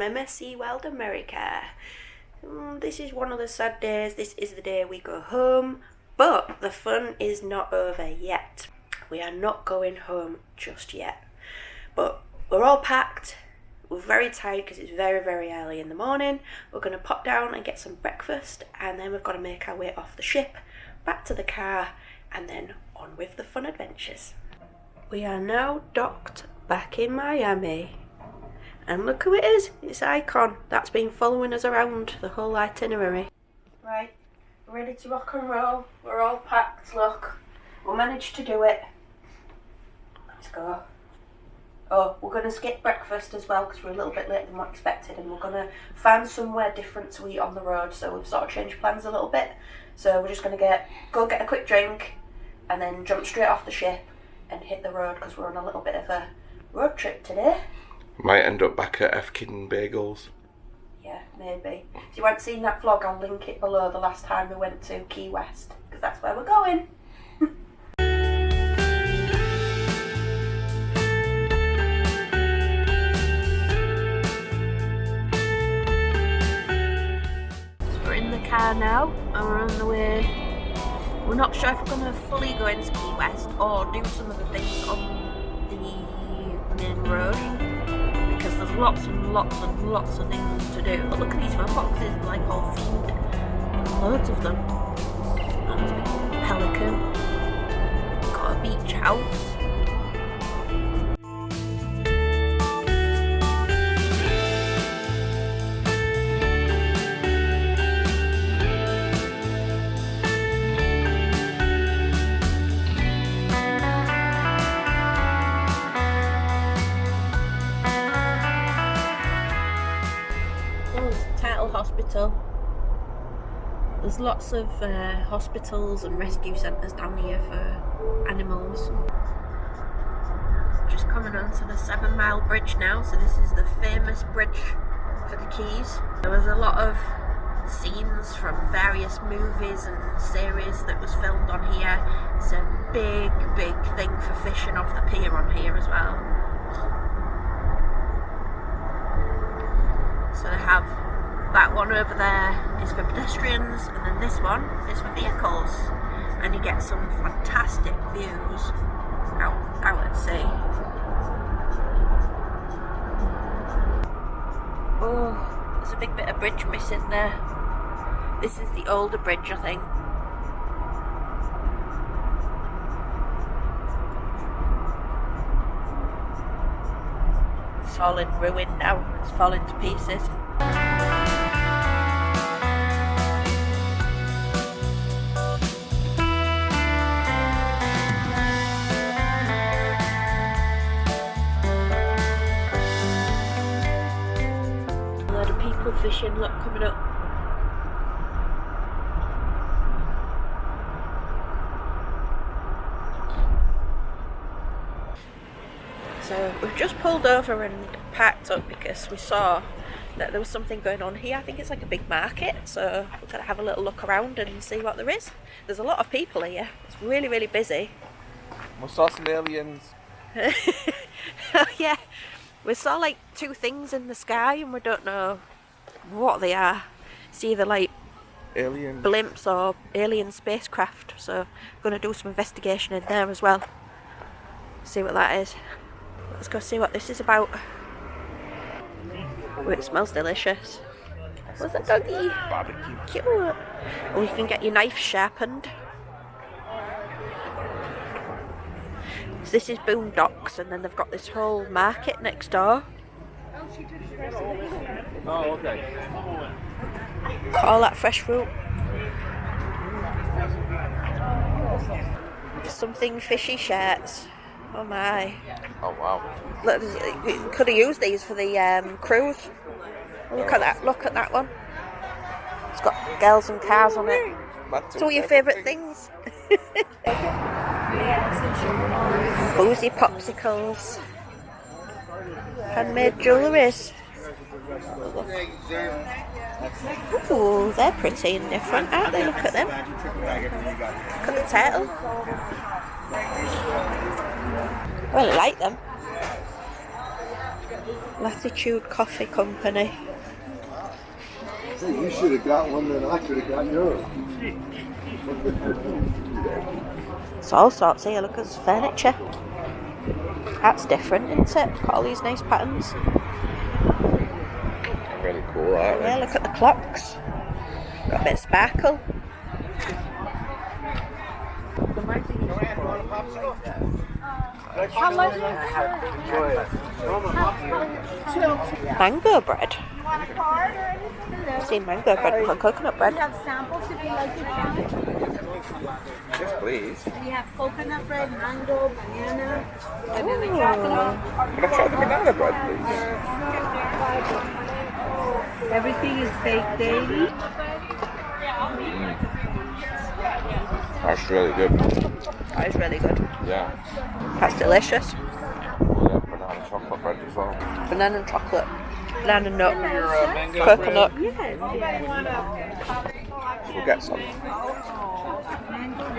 MSC World America. This is one of the sad days. This is the day we go home, but the fun is not over yet. We are not going home just yet, but we're all packed. We're very tired because it's very, very early in the morning. We're going to pop down and get some breakfast, and then we've got to make our way off the ship, back to the car, and then on with the fun adventures. We are now docked back in Miami. And look who it is. It's Icon. That's been following us around the whole itinerary. Right, we're ready to rock and roll. We're all packed, look. We managed to do it. Let's go. Oh, we're going to skip breakfast as well because we're a little bit later than what expected, and we're going to find somewhere different to eat on the road, so we've sort of changed plans a little bit. So we're just going to go get a quick drink and then jump straight off the ship and hit the road because we're on a little bit of a road trip today. Might end up back at Efkin Bagels. Yeah, maybe. If you haven't seen that vlog, I'll link it below the last time we went to Key West, because that's where we're going. So we're in the car now, and we're on the way. We're not sure if we're going to fully go into Key West or do some of the things on the main road, because there's lots and lots and lots of things to do. But look at these mailboxes, like all themed, and loads of them. And there's a big pelican. Got a beach house. Hospital. There's lots of hospitals and rescue centres down here for animals. Just coming onto the 7 Mile Bridge now, so this is the famous bridge for the Keys. There was a lot of scenes from various movies and series that was filmed on here. It's a big, big thing for fishing off the pier on here as well. So they have that one over there is for pedestrians, and then this one is for vehicles, and you get some fantastic views out at sea. Oh, there's a big bit of bridge missing there. This is the older bridge, I think. It's all in ruin now, it's falling to pieces. Fishing, look, coming up. So we've just pulled over and parked up because we saw that there was something going on here. I think it's like a big market, so we're going to have a little look around and see what there is. There's a lot of people here. It's really, really busy. We saw some aliens. Oh yeah, we saw like 2 things in the sky and we don't know what they are. It's either like alien blimps or alien spacecraft, so I'm going to do some investigation in there as well, see what that is. Let's go see what this is about. Oh, it smells delicious. What's that, doggy? Barbecue. Cute. Oh, you can get your knife sharpened. So this is Boondocks, and then they've got this whole market next door. Oh, okay. Got all that fresh fruit. Something fishy shirts. Oh my. Oh wow. Look, you could have used these for the cruise. Look at that. Look at that one. It's got girls and cars on it. It's all your favourite things. Boozy popsicles. Handmade jewelleries. Ooh, they're pretty and different, aren't they? Look at them. Look at the turtle. I really like them. Latitude Coffee Company. You should have got one, then I should have got yours. It's all sorts here. Look at this furniture. That's different, isn't it? Got all these nice patterns. Really cool, aren't Yeah, look at the clocks. Got a bit of sparkle. Mango bread. I've seen mango bread before, coconut bread. We have samples if you like to try. Yes, please. We have coconut bread, mango, banana, banana Ooh. chocolate. Can I try the banana bread, please? Everything is baked daily. That's really good. That is really good. Yeah. That's delicious. Yeah, banana chocolate bread as well. Banana and chocolate. Banana nut. Coconut. We'll get some.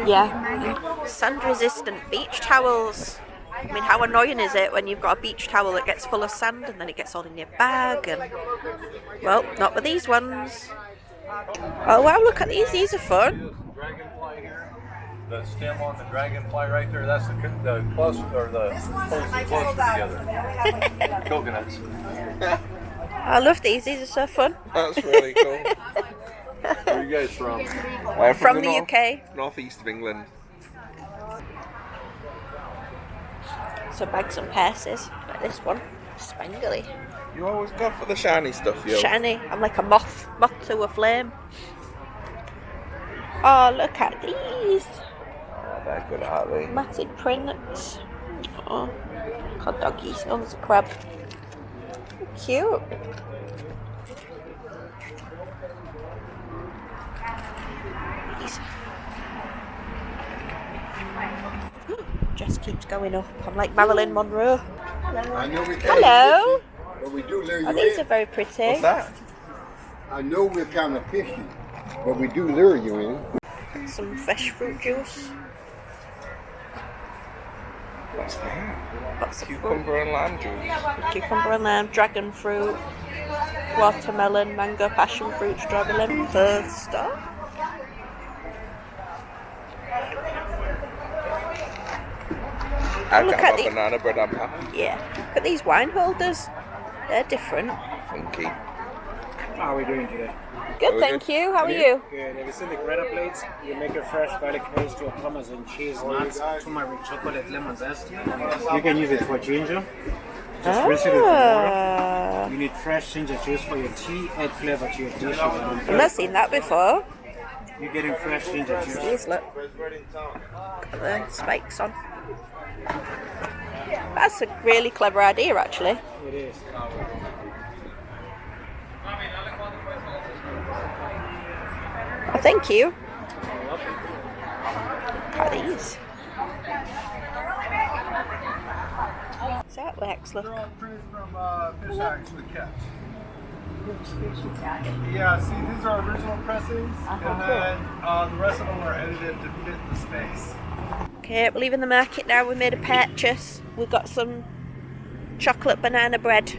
Yeah. Sand resistant beach towels. I mean, how annoying is it when you've got a beach towel that gets full of sand and then it gets all in your bag? And well, not with these ones. Oh wow, look at these. These are fun. Dragonfly here. The stem on the dragonfly right there, that's the cluster, or the cluster together. Coconuts. I love these. These are so fun. That's really cool. Where are you guys from? From the UK. Northeast of England. So bags and purses. Like this one. Spangly. You always go for the shiny stuff, yo. Shiny. I'm like a moth to a flame. Oh, look at these. Oh, they're good, aren't they? Matted prints. Oh, called doggies. Oh, there's a crab. Cute. These. Just keeps going up. I'm like Marilyn Monroe. I know we can't Hello. fish you, but we do lure you Oh, these in. are very pretty. What's that? I know we're kind of fishy, but we do lure you in. Some fresh fruit juice. What's that? Lots of Cucumber and lime juice. fruit. Cucumber and lime, dragon fruit, watermelon, mango, passion fruit, strawberry, lemon, Thirster. I Look got at my the- banana bread, I'm happy. Yeah. Look at these wine holders. They're different. Funky. How are we doing today? Good, Very thank good. you. How are you? Good. Have you seen the greta plates? You make a fresh garlic paste to a Parmesan cheese, nuts, turmeric, chocolate, lemon zest. You can use it for ginger. Just rinse it with water. You need fresh ginger juice for your tea. Add flavor to your dish. I've not seen that before. You're getting fresh ginger juice. These look. Got the spikes on. That's a really clever idea, actually. It is. Oh, thank you. Look at these. So that works, look. They're all printed from fish actually kept. Yeah, see, these are original pressings, and then the rest of them are edited to fit the space. Okay, we're leaving the market now. We made a purchase. We've got some chocolate banana bread.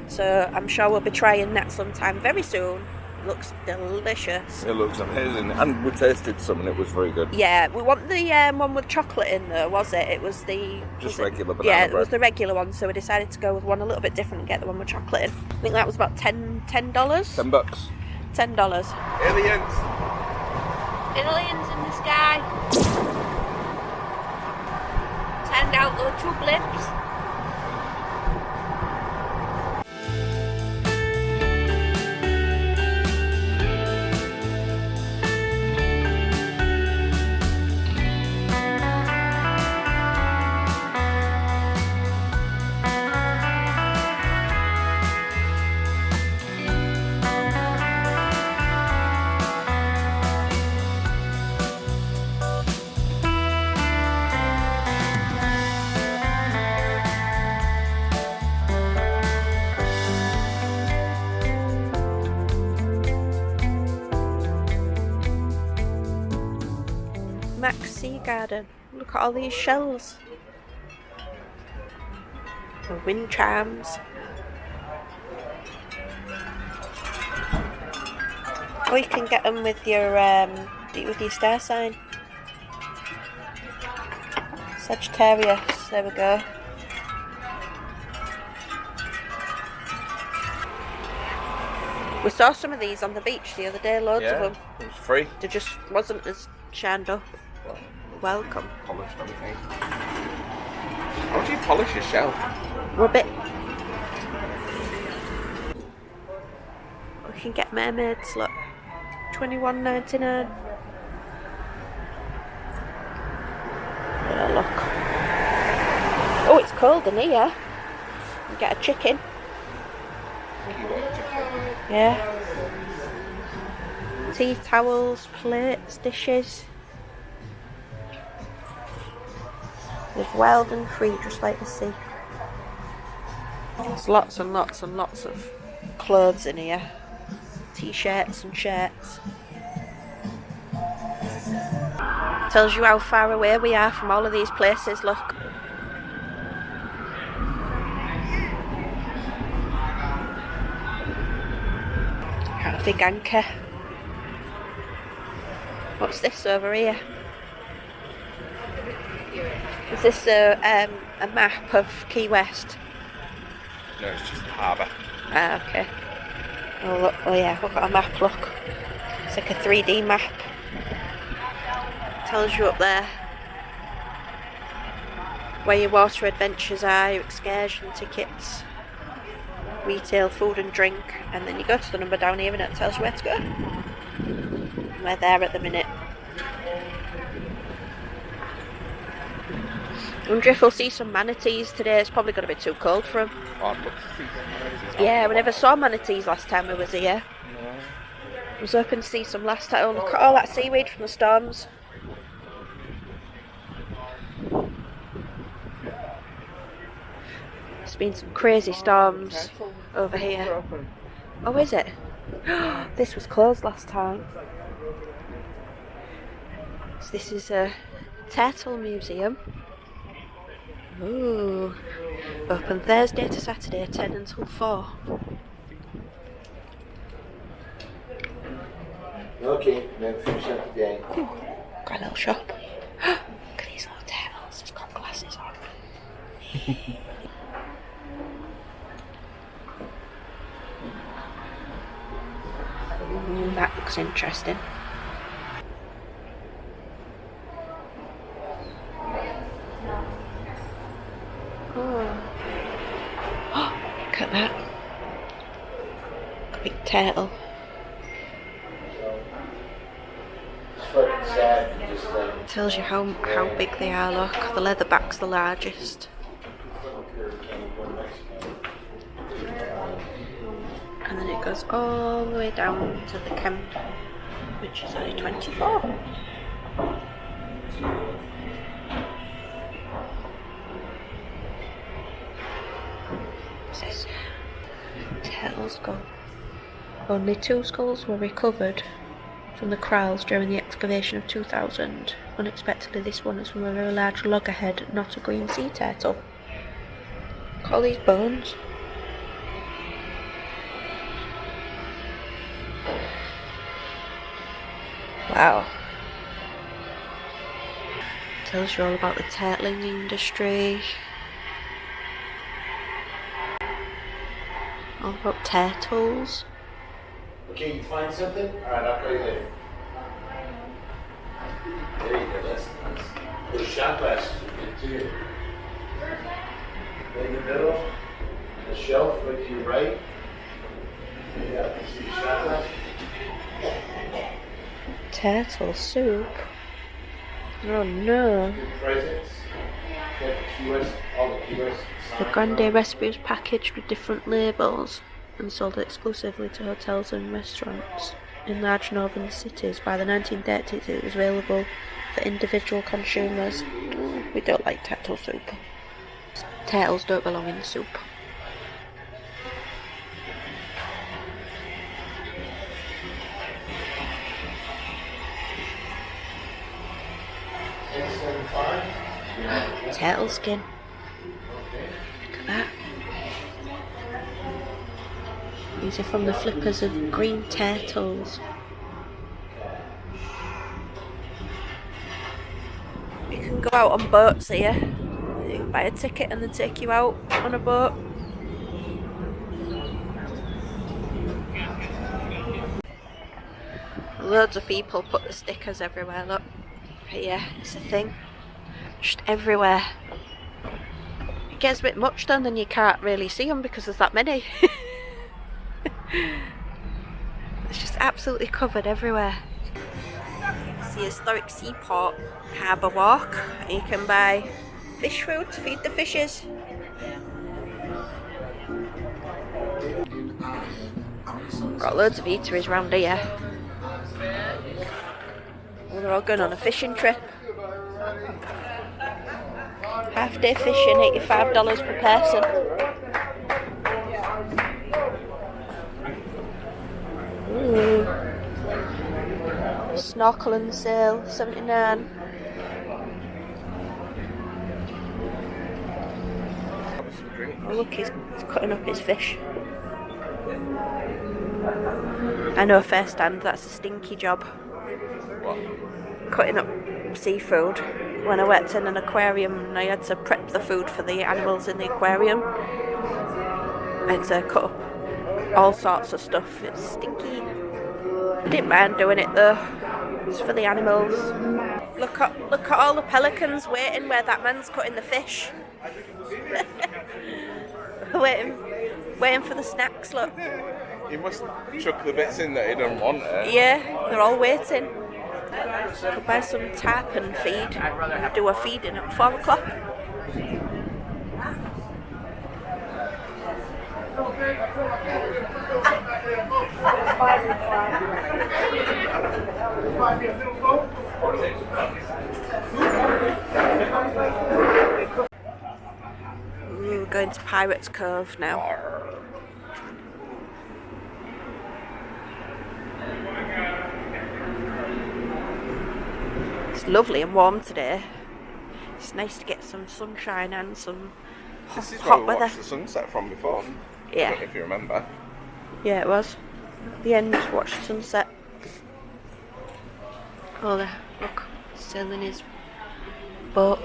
So I'm sure we'll be trying that sometime very soon. Looks delicious. It looks amazing. And we tasted some and it was very good. Yeah, we want the one with chocolate in there, was it? It was the... Just was it- regular banana Yeah, it bread. was the regular one, so we decided to go with one a little bit different and get the one with chocolate in. I think that was about $10. $10. $10. Aliens. Aliens in the sky. Turned out there were 2 blips. MSC Garden. Look at all these shells. The wind chimes. Or you can get them with your star sign. Sagittarius, there we go. We saw some of these on the beach the other day, loads of them. It was free. They just wasn't as shined up. Welcome. Polished everything. How do you polish your shell? Rub it. We can get mermaids, look. $21.99. Look. Oh, it's cold in here. You get a chicken. Yeah. Tea towels, plates, dishes. Live wild and free, just like the sea. There's lots and lots and lots of clothes in here. T-shirts and shirts. Tells you how far away we are from all of these places, look. Got a big anchor. What's this over here? Is this a map of Key West? No, it's just the harbour. Ah, okay. Oh, look, oh yeah, we've got a map, look. It's like a 3D map. Tells you up there where your water adventures are, your excursion tickets, retail, food and drink, and then you go to the number down here and it tells you where to go. We're there at the minute. I wonder if we'll see some manatees today. It's probably going to be too cold for them. Oh, I'd love to see some manatees. Yeah, we never saw manatees last time we was here. No. I was hoping to see some last time. Oh, look at all that seaweed from the storms. There's been some crazy storms over here. Oh, is it? This was closed last time. So this is a turtle museum. Ooh. Open Thursday to Saturday, 10 until 4. Okay, then finish up the day. Ooh, got a little shop. Look at these little turtles. It's got glasses on. That looks interesting. Oh, look at that. A big turtle. Tells you how big they are, look. The leatherback's the largest. And then it goes all the way down to the camp, which is only 24. What's this? Turtle skull. Only 2 skulls were recovered from the kraals during the excavation of 2000. Unexpectedly, this one is from a very large loggerhead, not a green sea turtle. Look at all these bones. Wow. Tells you all about the turtling industry. All about turtles. Okay, you find something? Alright, I'll call you later. There you go, that's nice. Those shot glasses are good too. In the middle, the shelf with you right. Yeah, see the shot glasses? Turtle soup? Oh no. Good presents. Got all the QS. The grande recipe was packaged with different labels and sold exclusively to hotels and restaurants in large northern cities. By the 1930s it was available for individual consumers. We don't like turtle soup. Turtles don't belong in soup. Turtle skin. Look at that. These are from the flippers of green turtles. You can go out on boats here. You can buy a ticket and then take you out on a boat. Loads of people put the stickers everywhere, look. But yeah, it's a thing. Just everywhere. It gets a bit much then, and you can't really see them because there's that many. It's just absolutely covered everywhere. It's the historic seaport harbour walk. You can buy fish food to feed the fishes. Got loads of eateries around here. Well, they're all going on a fishing trip. Half day fishing, $85 per person. Ooh. Snorkeling sail, $79. Oh, look, he's cutting up his fish. I know firsthand that's a stinky job. What? Cutting up seafood. When I worked in an aquarium and I had to prep the food for the animals in the aquarium, I had to cut up all sorts of stuff. It's stinky. I didn't mind doing it though. It's for the animals. Look at all the pelicans waiting where that man's cutting the fish. waiting for the snacks, look. He must chuck the bits in that he doesn't want it. Yeah, they're all waiting. Could buy some tarpon feed. Do a feeding at 4 o'clock. We're going to Pirates Cove now. It's lovely and warm today. It's nice to get some sunshine and some This is where hot we weather. watched the sunset from before. I Yeah. don't know if you remember. Yeah, it was. The end, watch the sunset. Oh, there, look, sailing his boat.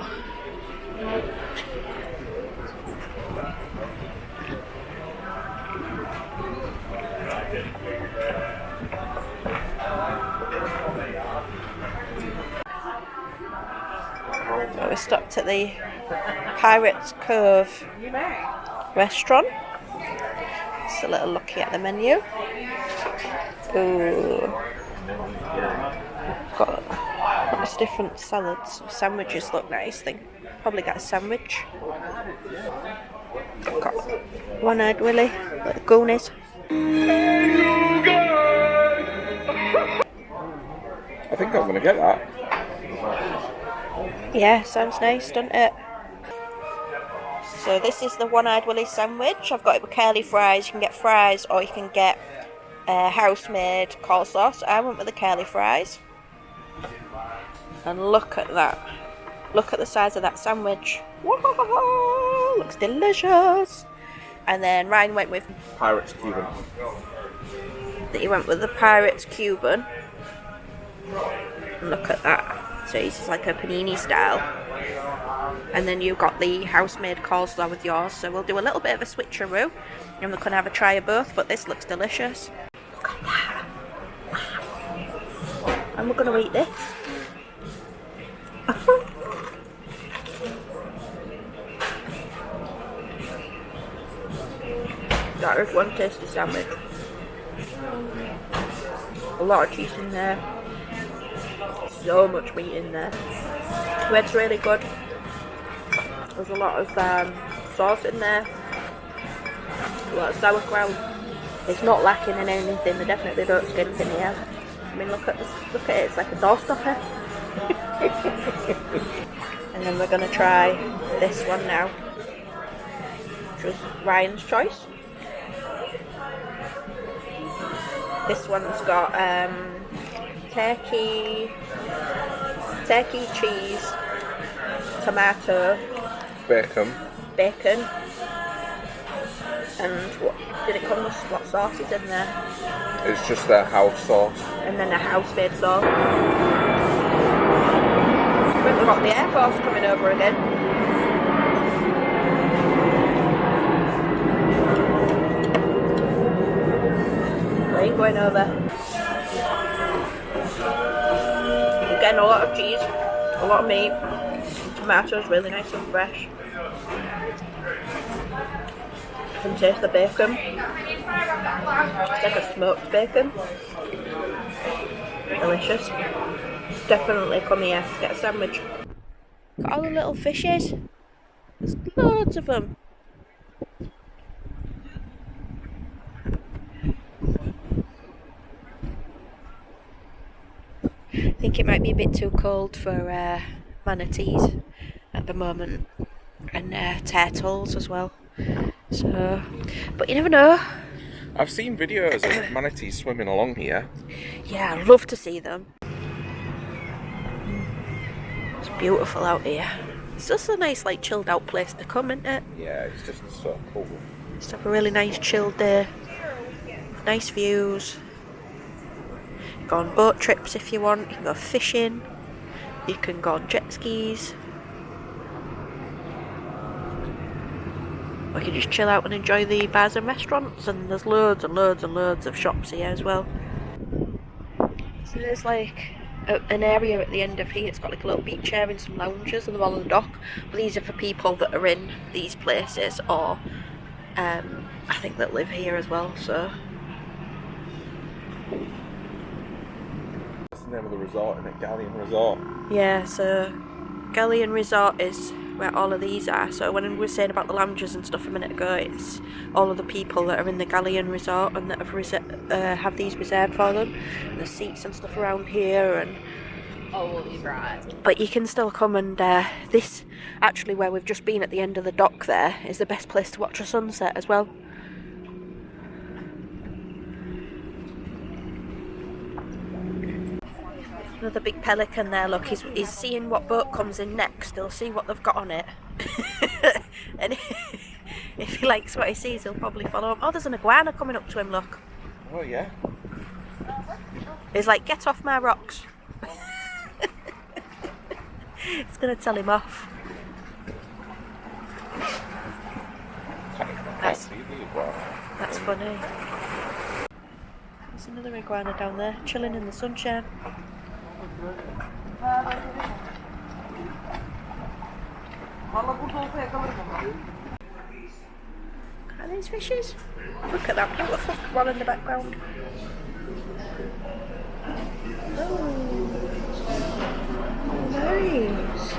So we stopped at the Pirates Cove restaurant. Just a little looky at the menu. Ooh. Got lots of different salads. Sandwiches look nice. Think probably get a sandwich. Got one-eyed Willy, little goonies. I think I'm going to get that. Yeah, sounds nice, doesn't it? So this is the one-eyed Willy sandwich. I've got it with curly fries. You can get fries or you can get house-made coleslaw. So I went with the curly fries. And look at that. Look at the size of that sandwich. Whoa, looks delicious. And then Ryan went with... Pirates Cuban. He went with the Pirates Cuban. Look at that. So it's like a panini style. And then you've got the house-made coleslaw with yours. So we'll do a little bit of a switcheroo. And we're going to have a try of both. But this looks delicious. Look at that. And we're going to eat this. That is one tasty sandwich. A lot of cheese in there. So much meat in there. The bread's really good. There's a lot of sauce in there. A lot of sauerkraut. It's not lacking in anything. They definitely don't skimp in here. I mean, look at this. Look at it. It's like a doorstopper. And then we're gonna try this one now, which was Ryan's choice. This one's got turkey, cheese, tomato, Bacon. and what did it come with? What sauce is in there? It's just their house sauce. And then a house-made sauce. Went with got the Air Force coming over again. I ain't going over. I'm getting a lot of cheese, a lot of meat, tomatoes really nice and fresh. I can taste the bacon. It's like a smoked bacon. Delicious. Definitely come here to get a sandwich. Got all the little fishes. There's loads of them. I think it might be a bit too cold for manatees at the moment, and turtles as well. So, but you never know. I've seen videos of manatees swimming along here. Yeah, I'd love to see them. It's beautiful out here. It's just a nice, like, chilled out place to come, isn't it? Yeah, it's just so cool. Just have a really nice chilled day. Nice views. Go on boat trips if you want. You can go fishing. You can go on jet skis. Or you can just chill out and enjoy the bars and restaurants. And there's loads and loads and loads of shops here as well. So there's like an area at the end of here. It's got like a little beach area and some lounges and they're all on the dock. But these are for people that are in these places or I think that live here as well. So That's the name of the resort, isn't it? Galleon Resort. yeah, so Galleon Resort is where all of these are. So when we were saying about the lounges and stuff a minute ago, it's all of the people that are in the Galleon Resort and that have these reserved for them. And the seats and stuff around here and but you can still come and this actually where we've just been at the end of the dock there is the best place to watch a sunset as well. Another big pelican there, look, he's seeing what boat comes in next. He'll see what they've got on it. And if he likes what he sees, he'll probably follow him. Oh, there's an iguana coming up to him, look. Oh yeah. He's like, get off my rocks. It's going to tell him off. That's funny. There's another iguana down there, chilling in the sunshine. Are these fishes? Look at that beautiful one in the background. Oh, nice.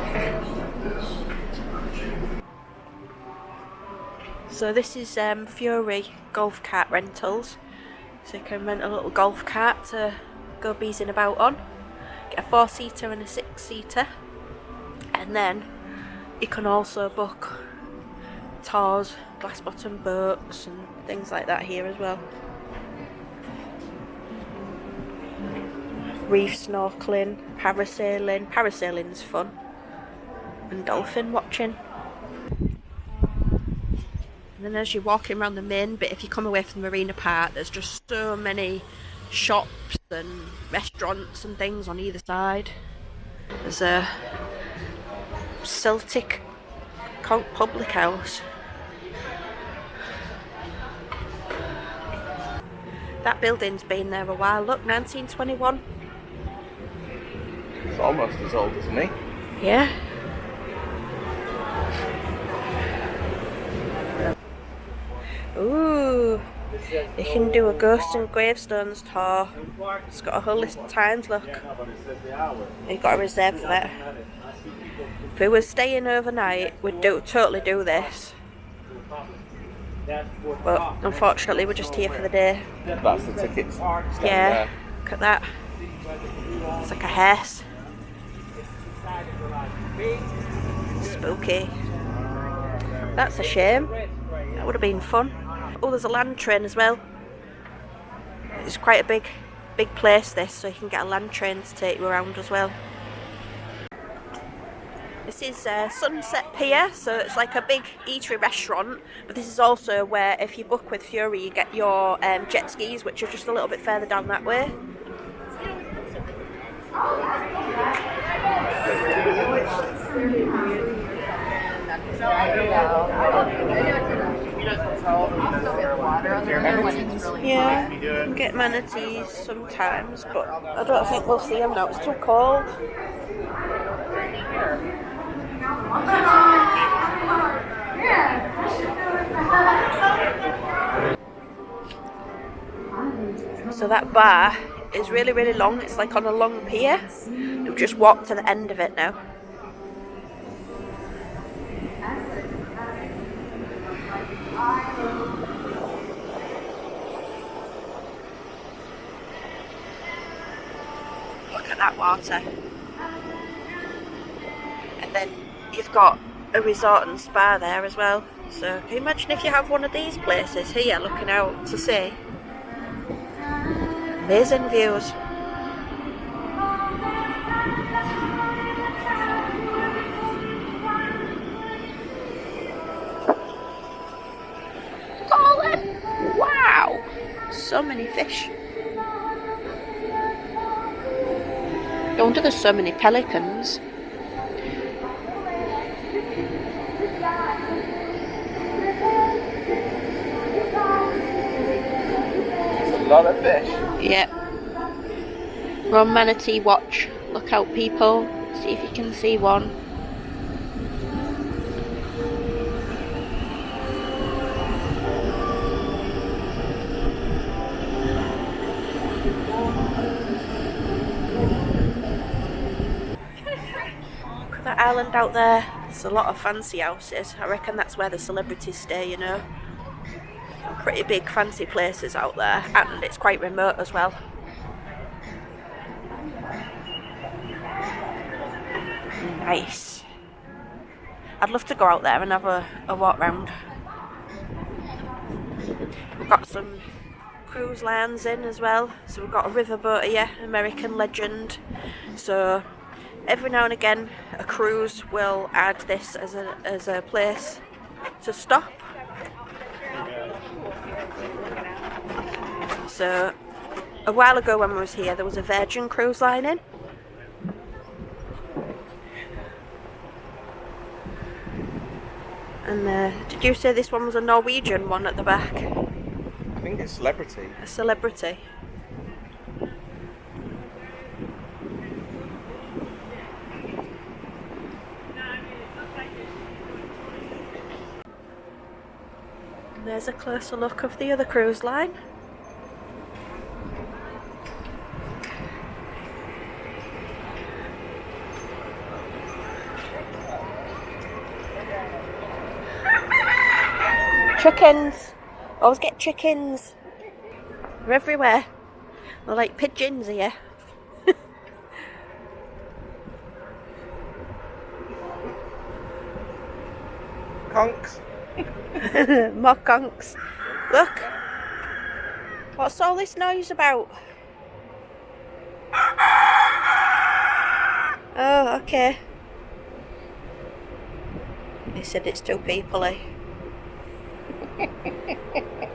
So this is Fury golf cart rentals. So you can rent a little golf cart to go beezing about on. Get a 4-seater and a 6-seater. And then you can also book tours, glass bottom boats and things like that here as well. Reef snorkeling, parasailing. Parasailing's fun. And dolphin watching. And then as you're walking around the main bit, if you come away from the marina park, there's just so many shops and restaurants and things on either side. There's a Celtic public house. That building's been there a while. Look, 1921. It's almost as old as me. Yeah. Ooh, you can do a ghost and gravestones tour. It's got a whole list of times, look. You've got to reserve for that. If we were staying overnight, we'd totally do this. But unfortunately, we're just here for the day. That's the tickets. Yeah, look at that. It's like a hearse. Spooky. That's a shame. That would have been fun. Oh, there's a land train as well. It's quite a big place this, so you can get a land train to take you around as well. This is Sunset Pier, so it's like a big eatery restaurant, but this is also where if you book with Fury you get your jet skis, which are just a little bit further down that way. get manatees sometimes, but I don't think we'll see them now. It's too cold. So that bar is really, really long. It's like on a long pier. We've just walked to the end of it now. Look at that water. And then you've got a resort and spa there as well. So can you imagine if you have one of these places here looking out to sea? Amazing views. Wow! So many fish. No wonder there's so many pelicans. A lot of fish. Yep. We're on manatee watch. Look out, people. See if you can see one. Look at that island out there. There's a lot of fancy houses. I reckon that's where the celebrities stay, you know. Pretty big fancy places out there, and it's quite remote as well. Nice. I'd love to go out there and have a walk round. We've got some cruise lines in as well. So we've got a riverboat here, American Legend. So every now and again a cruise will add this as a place to stop. So a while ago when we was here there was a Virgin cruise line in. And did you say this one was a Norwegian one at the back? I think it's Celebrity. A Celebrity. And there's a closer look of the other cruise line. Chickens! Always get chickens. They're everywhere. They're like pigeons here. Conks. More conks. Look. What's all this noise about? Oh, okay. They said it's too people-y.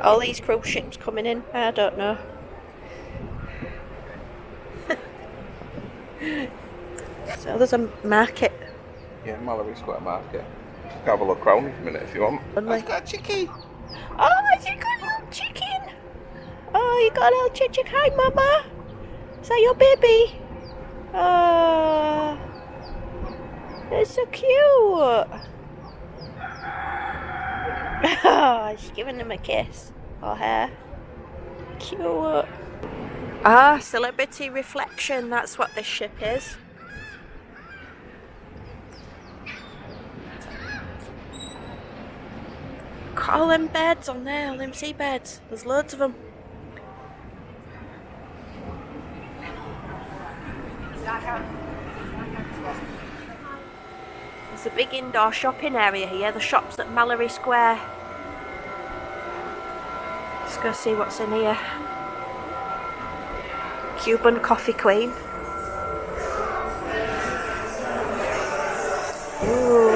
All these cruise ships coming in, I don't know. So there's a market. Yeah, Mallory Square Market. Have a look round a minute if you want. I've got a chickie. Oh, you got a little chicken. Oh, you got a little chicken. Hi, Mama. Is that your baby? Oh, it's so cute. Oh, she's giving him a kiss. Or her. Cute. Ah, Celebrity Reflection. That's what this ship is. Got all them beds on there, all them sea beds. There's loads of them. There's a big indoor shopping area here. The shop's at Mallory Square. Let's go see what's in here. Cuban Coffee Queen. Ooh.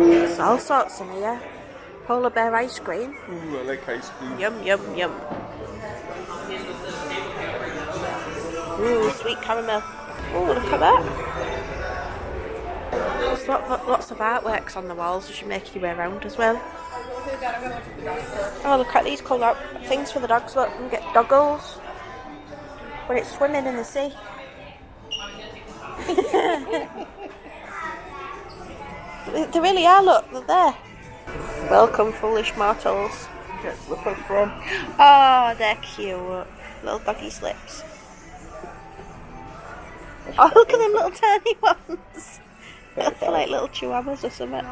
There's all sorts in here. Polar bear ice cream. Ooh, I like ice cream. Yum, yum, yum. Ooh, sweet caramel. Ooh, look at that. there's lots of artworks on the walls as you make your way around as well. Oh, look at these cool out things for the dogs. Look, you can get doggles when it's swimming in the sea. They really are, look, they're there. Welcome, foolish mortals. Get slippers from. Oh, they're cute. Little doggy slips. Oh, look at them little tiny ones. They're like little chihuahuas or something.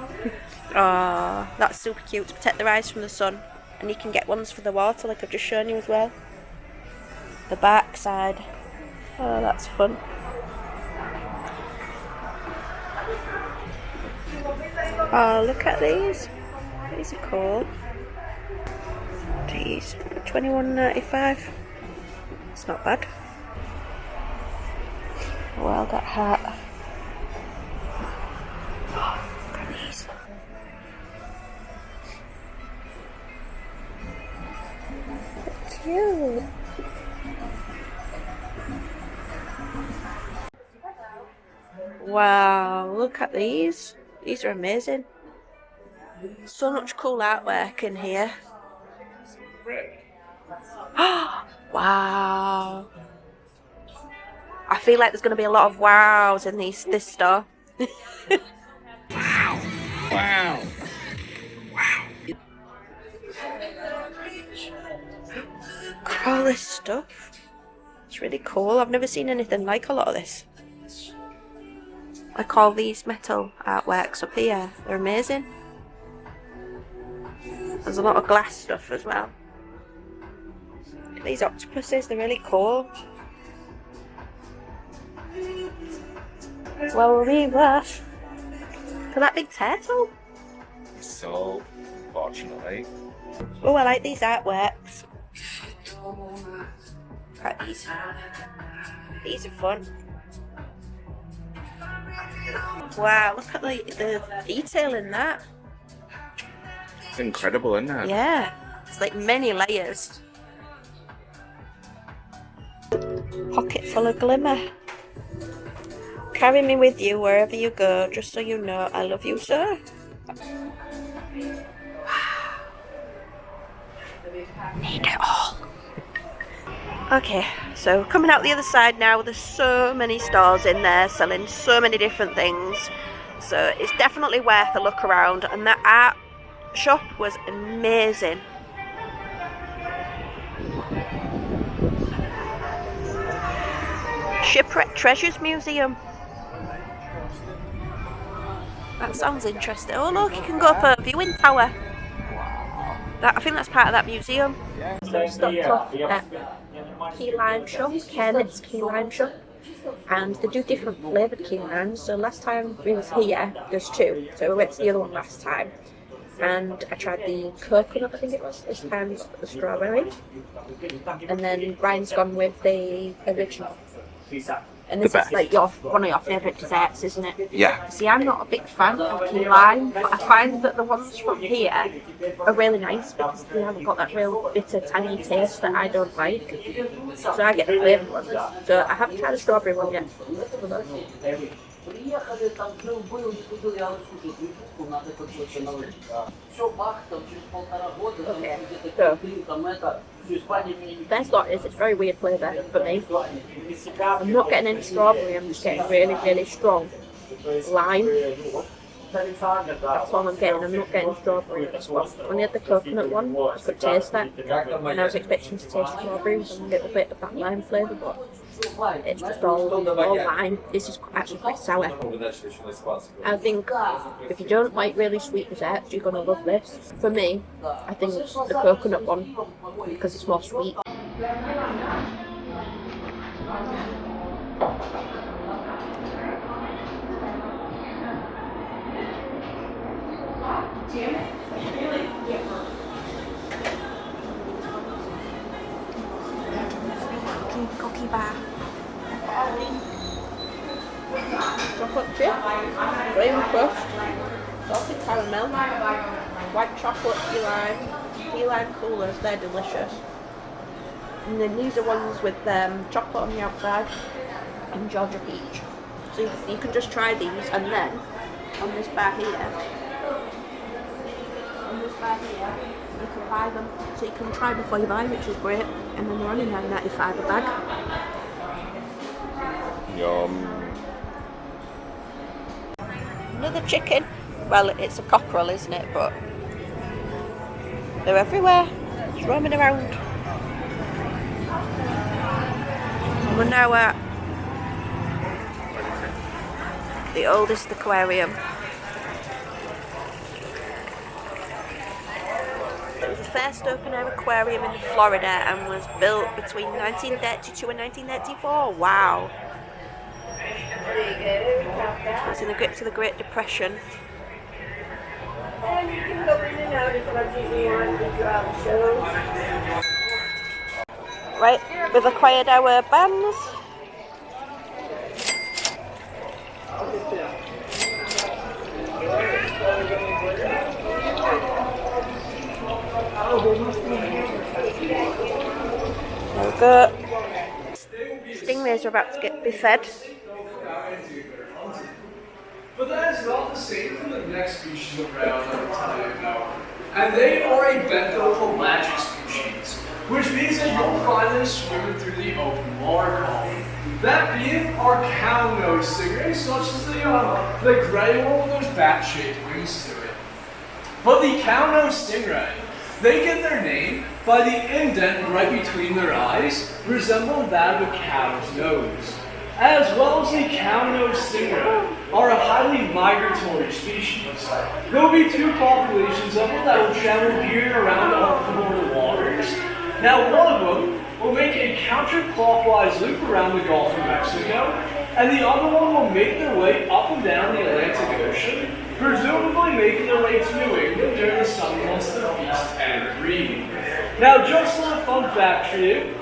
Oh, that's super cute to protect their eyes from the sun. And you can get ones for the water, like I've just shown you as well. The back side. Oh, that's fun. Oh, look at these. These are cool. These, $21.95. It's not bad. Well, that hat. Oh, look at these. They're cute. Wow, look at these. These are amazing. So much cool artwork in here. Wow. I feel like there's going to be a lot of wows in this store. Wow. Wow. Wow. Look at all this stuff. It's really cool. I've never seen anything like a lot of this. Like all these metal artworks up here. They're amazing. There's a lot of glass stuff as well. These octopuses, they're really cool. Well, we were. Look at that big turtle. So, fortunately. Oh, I like these artworks. Look at these. These are fun. Wow, look at the detail in that. It's incredible, isn't it? Yeah, it's like many layers. Pocket full of glimmer. Carry me with you wherever you go, just so you know I love you, sir. Need it all. Okay, so coming out the other side now, there's so many stores in there selling so many different things. So it's definitely worth a look around, and that art shop was amazing. Shipwreck Treasures Museum. That sounds interesting. Oh look, you can go up a viewing tower. I think that's part of that museum. So stopped off at key lime shop, Kermits key lime shop, and they do different flavoured key limes. So last time we was here, there's two. So we went to the other one last time, and I tried the coconut, I think it was. This time got the strawberry, and then Ryan's gone with the original. And this is like one of your favourite desserts, isn't it? Yeah. See, I'm not a big fan of key lime, but I find that the ones from here are really nice because they haven't got that real bitter, tangy taste that I don't like. So I get the flavoured ones. So I haven't tried the strawberry one yet. Okay, so first lot is it's very weird flavour for me. I'm not getting any strawberry, I'm just getting really, really strong lime. That's all I'm getting. I'm not getting strawberry in this one. When I had the coconut one, I could taste that, and I was expecting to taste strawberry with a little bit of that lime flavour, but it's just all lime. This is actually quite sour. I think if you don't like really sweet desserts, you're going to love this. For me, I think it's the coconut one because it's more sweet. Cookie bar. Chocolate chip, cream crust, salted caramel, white chocolate key lime coolers, they're delicious. And then these are ones with chocolate on the outside and Georgia peach. So you can just try these, and then on this bar here. On this bar here, you can buy them. So you can try before you buy, which is great. And then they're only $9.95 a bag. Yum. Another chicken. Well, it's a cockerel, isn't it? But they're everywhere. Just roaming around. We're now at the oldest aquarium. It was the first open air aquarium in Florida and was built between 1932 and 1934. Wow. It was in the grips of the Great Depression. And you can go in and out as much as you want to do all the shows. Right, we've acquired our bands. There we go. Stingrays are about to be fed. But that is not the same for the next species of ray I'll tell you about. And they are a benthopelagic species, which means that you'll find them swimming through the open water column. That being our cow-nosed stingrays, such as the gray one with those bat-shaped wings to it. But the cow-nosed stingray, they get their name by the indent right between their eyes, resembling that of a cow's nose. As well as the cow-nosed stingray are a highly migratory species. There will be two populations of them that will travel here and around our Florida waters. Now one of them will make a counterclockwise loop around the Gulf of Mexico, and the other one will make their way up and down the Atlantic Ocean, presumably making their way to New England during the summer months to feast and breed. Now just a fun fact for you,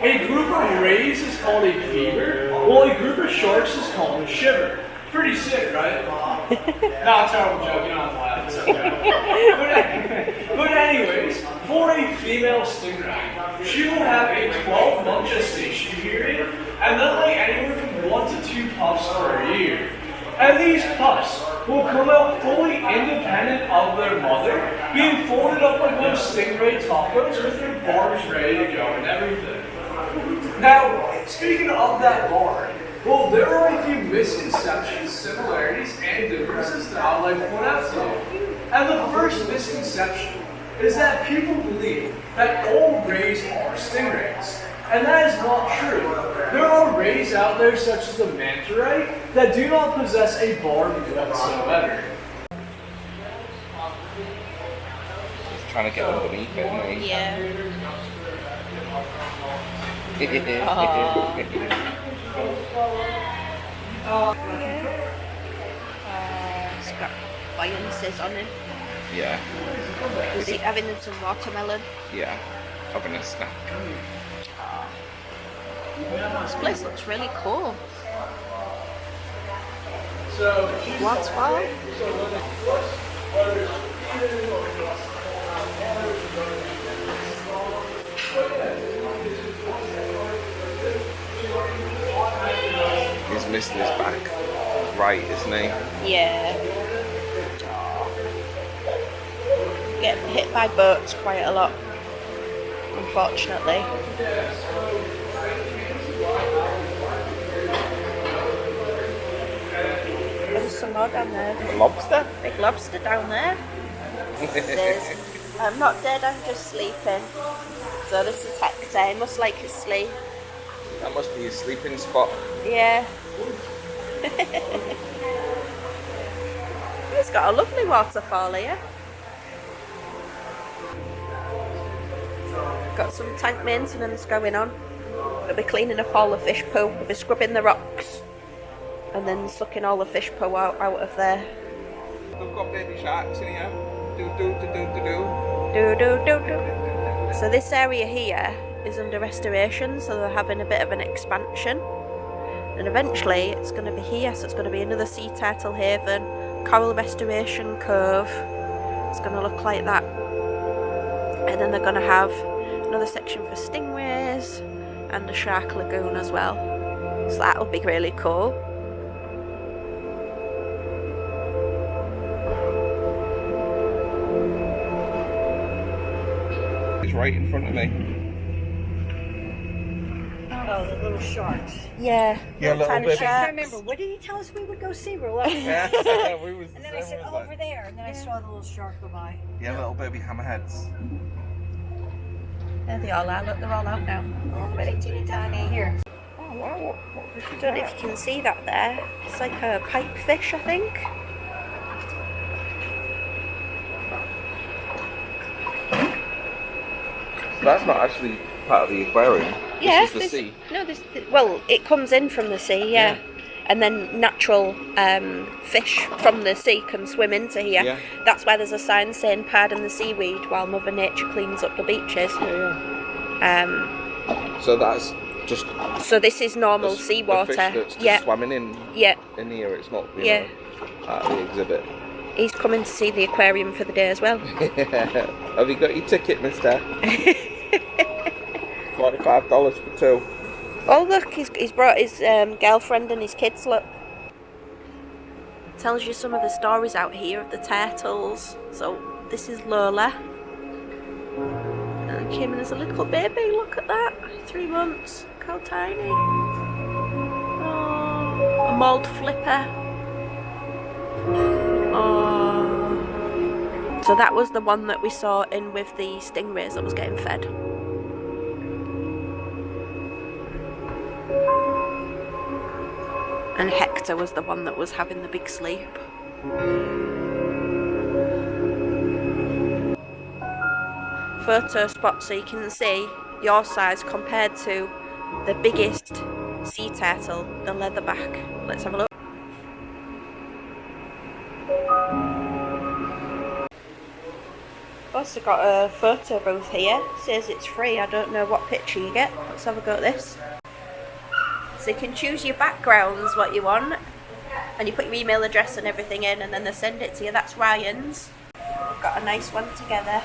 a group of rays is called a fever, while a group of sharks is called a shiver. Pretty sick, right? Not a terrible joke, you don't have to laugh, it's okay. But anyways, for a female stingray, she will have a 12-month gestation period, and they'll lay anywhere from 1 to 2 pups per year. And these pups will come out fully independent of their mother, being folded up like those stingray tacos with their barbs ready to go and everything. Now, speaking of that barb, well, there are a few misconceptions, similarities, and differences that I'd like to point out to you. And the first misconception is that people believe that all rays are stingrays. And that is not true. There are rays out there, such as the manta ray, that do not possess a barb whatsoever. Just trying to get underneath it, mate. Yeah. It's got buoyancies on him. Yeah. Is he having some watermelon? Yeah. Having a snack. This place looks really cool. Waterfall. He's missing his back right, isn't he? Yeah. Get hit by boats quite a lot, unfortunately. There's some more down there. A lobster? Big lobster down there. This is, I'm not dead, I'm just sleeping. So this is Hector, he must like his sleep. That must be his sleeping spot. Yeah. It's got a lovely waterfall here. Got some tank maintenance going on. We'll be cleaning up all the fish poo. We'll be scrubbing the rocks and then sucking all the fish poo out of there. We've got baby sharks in here. Do do do do do do. Do do do do. So this area here is under restoration, so they're having a bit of an expansion. And eventually it's going to be here, so it's going to be another sea turtle haven, coral restoration cove. It's going to look like that. And then they're going to have another section for stingrays and a shark lagoon as well. So that'll be really cool. right in front of me. Oh, the little sharks. Yeah. Yeah, little tiny baby. I sharks. remember, what did he tell us we would go see? We're like, Yeah, we was the and then I same, said, was oh, like- over there. And then I saw the little shark go by. Yeah, little baby hammerheads. There they all are. Look, they're all out now. Oh, really teeny tiny. Here. Oh wow, what fish I is don't know that? if you can see that there. It's like a pipefish, I think. So that's not actually part of the aquarium. Yeah. This is the there's- sea. No, well, it comes in from the sea, yeah. And then natural fish from the sea can swim into here. Yeah. That's why there's a sign saying pardon the seaweed while Mother Nature cleans up the beaches. So that's just So this is normal the seawater. fish that's just Yeah, swimming in yeah. here. It's not, you Yeah. know, part of the exhibit. He's coming to see the aquarium for the day as well. Have you got your ticket, mister? $45 for two. Oh look, he's brought his girlfriend and his kids, look. Tells you some of the stories out here of the turtles. So this is Lola. And came in as a little baby, look at that. 3 months, look how tiny. Oh, a mauled flipper. Oh. So that was the one that we saw in with the stingrays that was getting fed. And Hector was the one that was having the big sleep. Photo spot so you can see your size compared to the biggest sea turtle, the leatherback. Let's have a look. Also got a photo booth here. Says it's free. I don't know what picture you get. Let's have a go at this. So you can choose your backgrounds, what you want, and you put your email address and everything in, and then they send it to you. That's Ryan's. We've got a nice one together.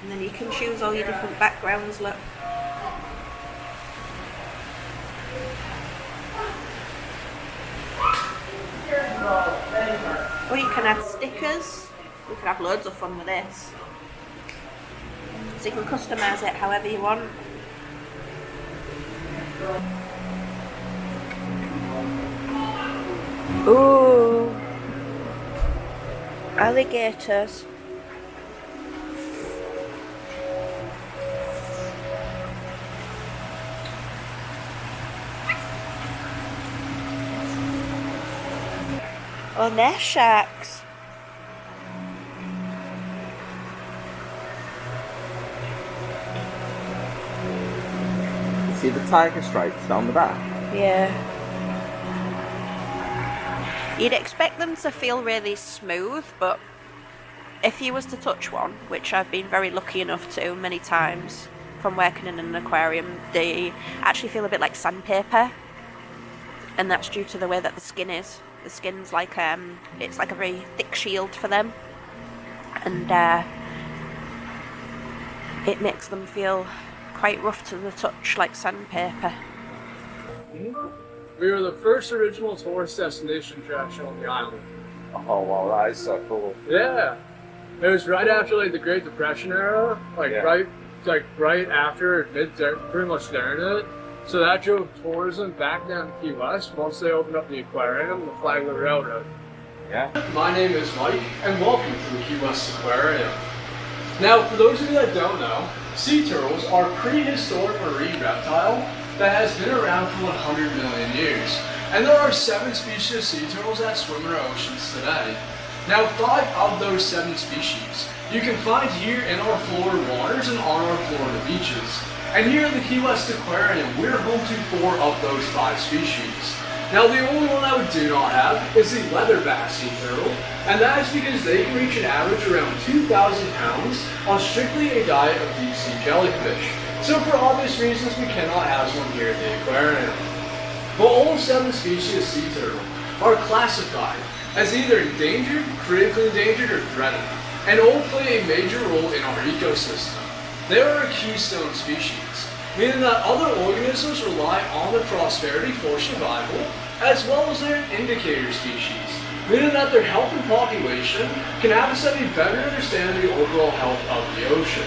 And then you can choose all your different backgrounds, look. Or you can add stickers. We can have loads of fun with this. So you can customise it however you want. Ooh, alligators. Oh, they're sharks. See the tiger stripes down the back? Yeah. You'd expect them to feel really smooth, but if you was to touch one, which I've been very lucky enough to many times from working in an aquarium, they actually feel a bit like sandpaper, and that's due to the way that the skin is. The skin's like it's like a very thick shield for them, and it makes them feel quite rough to the touch, like sandpaper. We were the first original tourist destination attraction on the island. Oh wow, that is so cool. Yeah, it was right after like the Great Depression era, right after pretty much during it. So that drove tourism back down to Key West once they opened up the aquarium and the Flagler Railroad. Yeah. My name is Mike, and welcome to the Key West Aquarium. Now, for those of you that don't know, sea turtles are a prehistoric marine reptile that has been around for 100 million years. And there are 7 species of sea turtles that swim in our oceans today. Now, 5 of those 7 species you can find here in our Florida waters and on our Florida beaches. And here at the Key West Aquarium, we're home to 4 of those 5 species. Now, the only one that we do not have is the leatherback sea turtle, and that is because they can reach an average around 2,000 pounds on strictly a diet of deep sea jellyfish. So for obvious reasons, we cannot house one here at the aquarium. But all 7 species of sea turtle are classified as either endangered, critically endangered, or threatened, and all play a major role in our ecosystem. They are a keystone species, meaning that other organisms rely on their prosperity for survival, as well as their indicator species, meaning that their health and population can have us have a better understanding of the overall health of the ocean.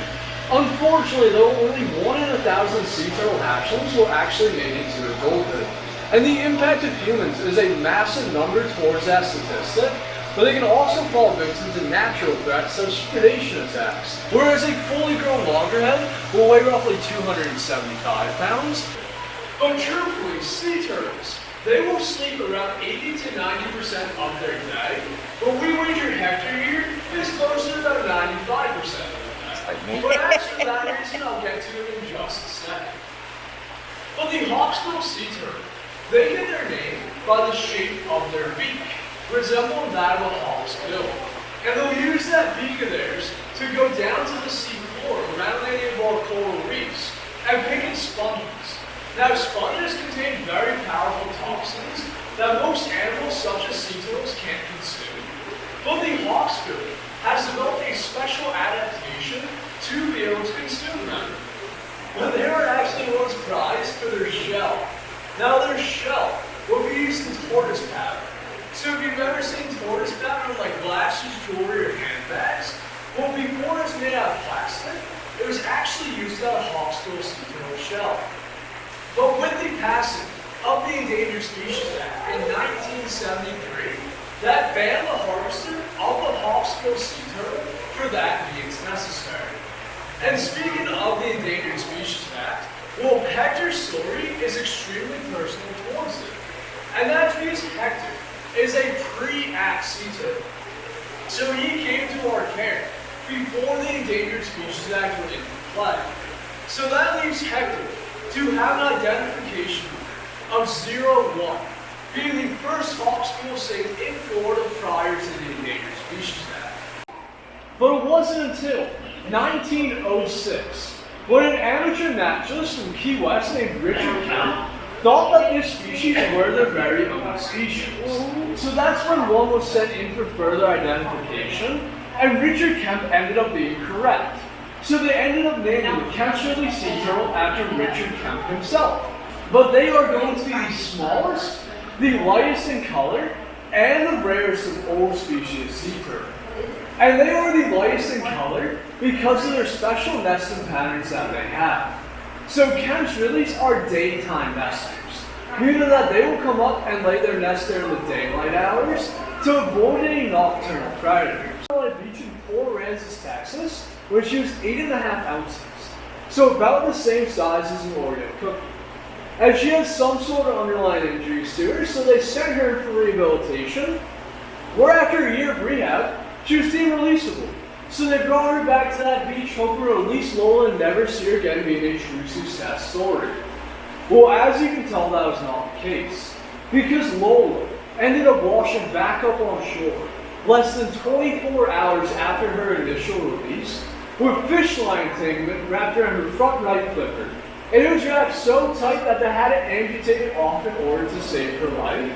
Unfortunately though, only 1 in 1,000 sea turtle hatchlings will actually make it to adulthood. And the impact of humans is a massive number towards that statistic, but they can also fall victim to natural threats such as predation attacks. Whereas a fully grown loggerhead will weigh roughly 275 pounds. But truthfully, sea turtles, they will sleep around 80 to 90% of their day, but we wager Hector here is closer to about 95%. But as for that reason, I'll get to it in just a second. But the hawksbill sea turtle, they get their name by the shape of their beak, resembling that of a hawk's bill. And they'll use that beak of theirs to go down to the sea floor around any of our coral reefs and pick at sponges. Now, sponges contain very powerful toxins that most animals such as sea turtles can't consume. But the hawksbill has developed a special adaptation to be able to consume them. But they are actually once prized for their shell. Now their shell will be used in tortoise pattern. So if you've ever seen tortoise pattern like glasses, jewelry, or handbags, well, before it's made out of plastic, it was actually used out of hawksbill sea turtle shell. But with the passing of the Endangered Species Act in 1973, that banned the harvesting of the hawksbill sea turtle for that means necessary. And speaking of the Endangered Species Act, well, Hector's story is extremely personal towards it. And that's because Hector is a pre-act sea turtle. So he came to our care before the Endangered Species Act went into play. So that leaves Hector to have an identification of 01, being the first hawksbill saved in Florida prior to the Endangered Species Act. But it wasn't until 1906 when an amateur naturalist from Key West named Richard Kemp thought that this species were their very own species. So that's when one was sent in for further identification, and Richard Kemp ended up being correct. So they ended up naming the Kemp's-Ridley sea turtle after Richard Kemp himself. But they are going to be the smallest, the lightest in color, and the rarest of all species sea turtle. And they are the lightest in color because of their special nesting patterns that they have. So Kemp's-Ridleys are daytime nesters, meaning that they will come up and lay their nest there in the daylight hours to avoid any nocturnal predators. I beach in Port Aransas, Texas, which used 8.5 ounces, so about the same size as an Oreo cookie. And she had some sort of underlying injuries to her, so they sent her in for rehabilitation, where after a year of rehab, she was deemed releasable. So they brought her back to that beach, hoping to release Lola and never see her again being a true success story. Well, as you can tell, that was not the case, because Lola ended up washing back up on shore less than 24 hours after her initial release, with fish line entanglement wrapped around her front right flipper. And it was wrapped so tight that they had it amputated off in order to save her life,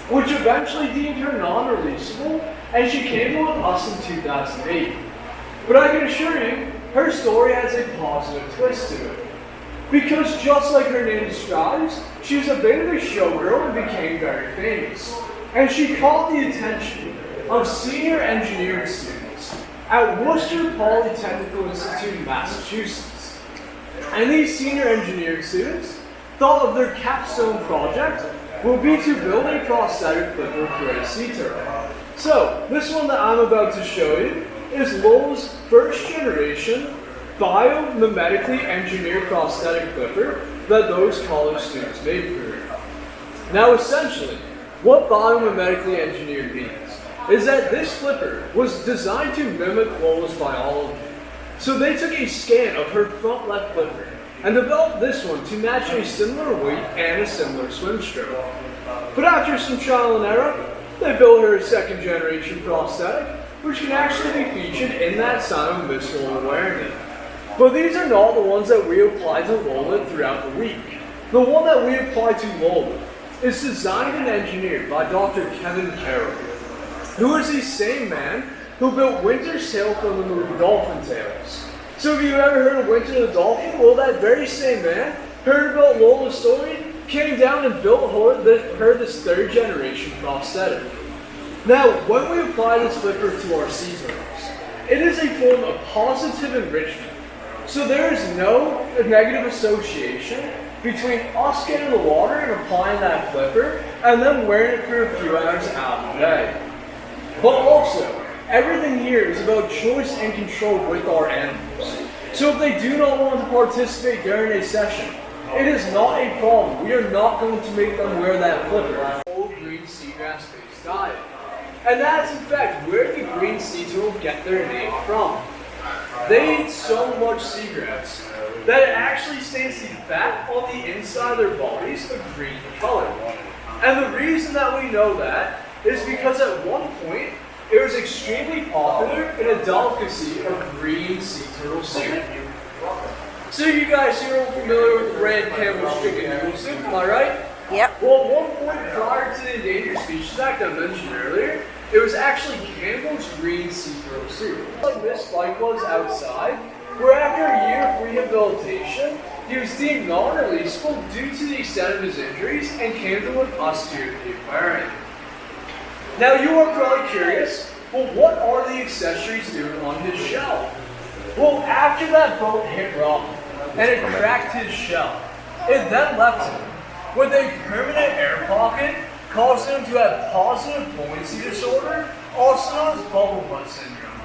which eventually deemed her non-releasable, and she came in with us in 2008. But I can assure you, her story has a positive twist to it. Because just like her name describes, she was a bit of a showgirl and became very famous. And she caught the attention of senior engineering students at Worcester Polytechnical Institute in Massachusetts. And these senior engineering students thought of their capstone project would be to build a prosthetic flipper for a sea turtle. So, this one that I'm about to show you is Lola's first generation biomimetically engineered prosthetic flipper that those college students made for her. Now essentially, what biomimetically engineered means is that this flipper was designed to mimic Lola's biology. So they took a scan of her front left flipper and developed this one to match a similar weight and a similar swim stroke. But after some trial and error, they built her a second generation prosthetic, which can actually be featured in that sign of visceral awareness. But these are not the ones that we apply to Lola throughout the week. The one that we apply to Lola is designed and engineered by Dr. Kevin Carroll, who is the same man who built Winter's Tale from the movie Dolphin Tales. So if you've ever heard of Winter the Dolphin, well, that very same man heard about Lola's story, came down and built her this third generation prosthetic. Now, when we apply this flipper to our sea turtles, it is a form of positive enrichment. So there is no negative association between us getting in the water and applying that flipper and then wearing it for a few hours out of the day. But also, everything here is about choice and control with our animals. So if they do not want to participate during a session, it is not a problem. We are not going to make them wear that flipper. Whole green seagrass-based diet. And that's in fact where the green sea turtle get their name from. They eat so much seagrass that it actually stains the fat on the inside of their bodies a green color. And the reason that we know that is because at one point it was extremely popular in a delicacy of green sea turtle soup. So you guys here are familiar with the brand Campbell's chicken noodle soup, am I right? Yep. Well, at one point prior to the Endangered Species Act I mentioned earlier, it was actually Campbell's green sea turtle soup. Like this spike was outside, where after a year of rehabilitation, he was deemed non-releasable due to the extent of his injuries and came to with us here at the aquarium. Now you are probably curious, well, what are the accessories doing on his shell? Well, after that boat hit rock and it cracked his shell, it then left him with a permanent air pocket, causing him to have positive buoyancy disorder, also known as bubble butt syndrome.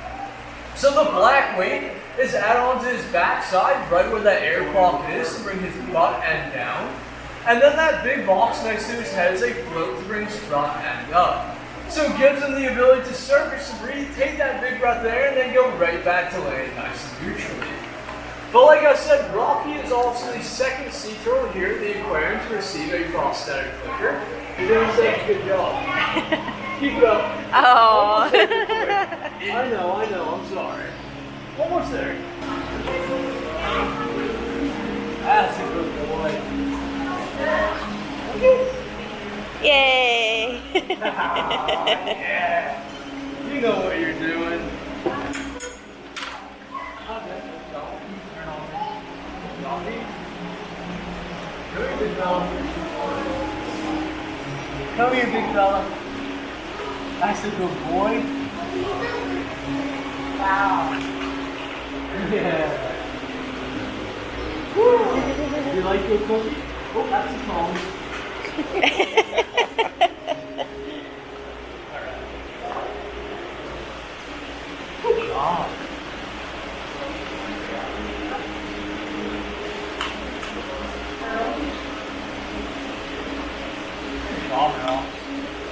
So the black weight is added onto his backside, right where that air pocket is, to bring his butt end down. And then that big box next to his head is a float to bring his front end up. So it gives him the ability to surface to breathe, take that big breath there, and then go right back to land nice and neutrally. But like I said, Rocky is also the second sea turtle here at the aquarium to receive a prosthetic flipper. You're doing such a good job. Keep it up. Oh. I know, I'm sorry. Almost there. That's a good boy. Yay. Yeah. You know what you're doing. Come here, big fella. That's a good boy. Wow. Yeah. Woo. You like your cookie? Oh, that's a phone. Alright. Good job.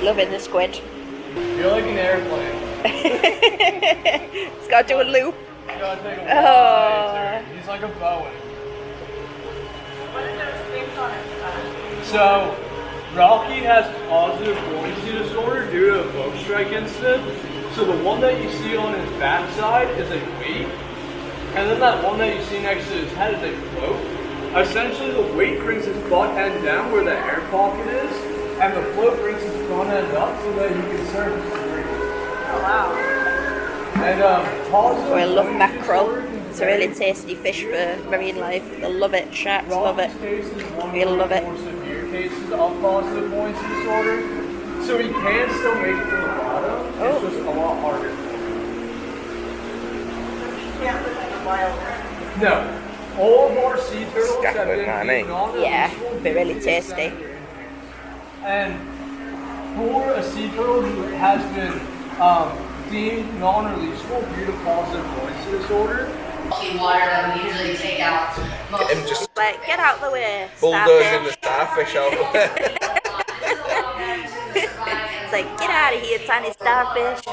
Loving the squid. You're like an airplane. It's got to do a loop. You gotta take a wide turn. He's like a Boeing. So, Rocky has positive buoyancy disorder due to a boat strike incident. So the one that you see on his backside is a weight, and then that one that you see next to his head is a float. Essentially, the weight brings his butt end down where the air pocket is, and the float brings his front end up so that he can surface the breeze. Oh wow. And positive I love buoyancy mackerel. disorder It's a really tasty fish for marine life. They'll love it. Sharks love it. We'll love it. More severe cases of positive buoyancy disorder, so he can still make it to the bottom. It's just a lot harder. No, all of our sea turtles have been non-releasable. Yeah, they're really tasty. And for a sea turtle who has been deemed non-releasable due to positive buoyancy disorder, water that we usually take out. Him just Like, get out the way. bulldozing the starfish out of there. It's like, get out of here, tiny starfish.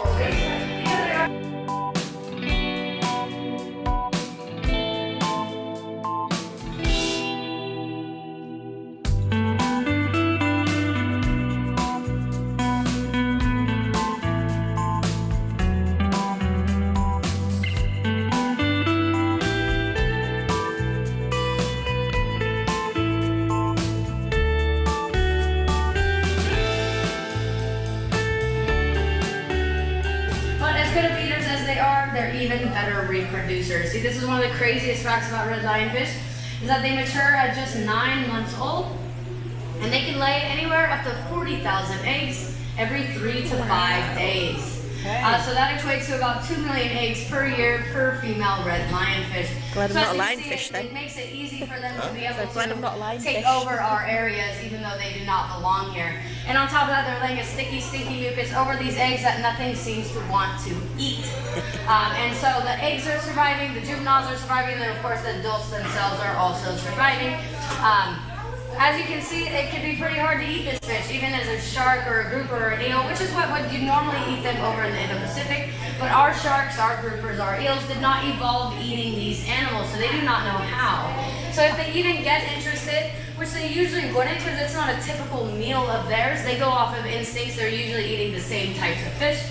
They're even better reproducers. See, this is one of the craziest facts about red lionfish, is that they mature at just 9 months old, and they can lay anywhere up to 40,000 eggs, every 3 to 5 days. So that equates to about 2 million eggs per year per female red lionfish. Glad I'm so not a as you lionfish see, then. It makes it easy for them to be able glad I'm not a to lionfish. take over our areas even though they do not belong here. And on top of that, they're laying a sticky, stinky mucus over these eggs that nothing seems to want to eat. And so the eggs are surviving, the juveniles are surviving, and then of course the adults themselves are also surviving. As you can see, it can be pretty hard to eat this fish, even as a shark or a grouper or an eel, which is what would you normally eat them over in the Indo-Pacific. But our sharks, our groupers, our eels did not evolve eating these animals, so they do not know how. So if they even get interested, which they usually wouldn't because it's not a typical meal of theirs, they go off of instincts. They're usually eating the same types of fish.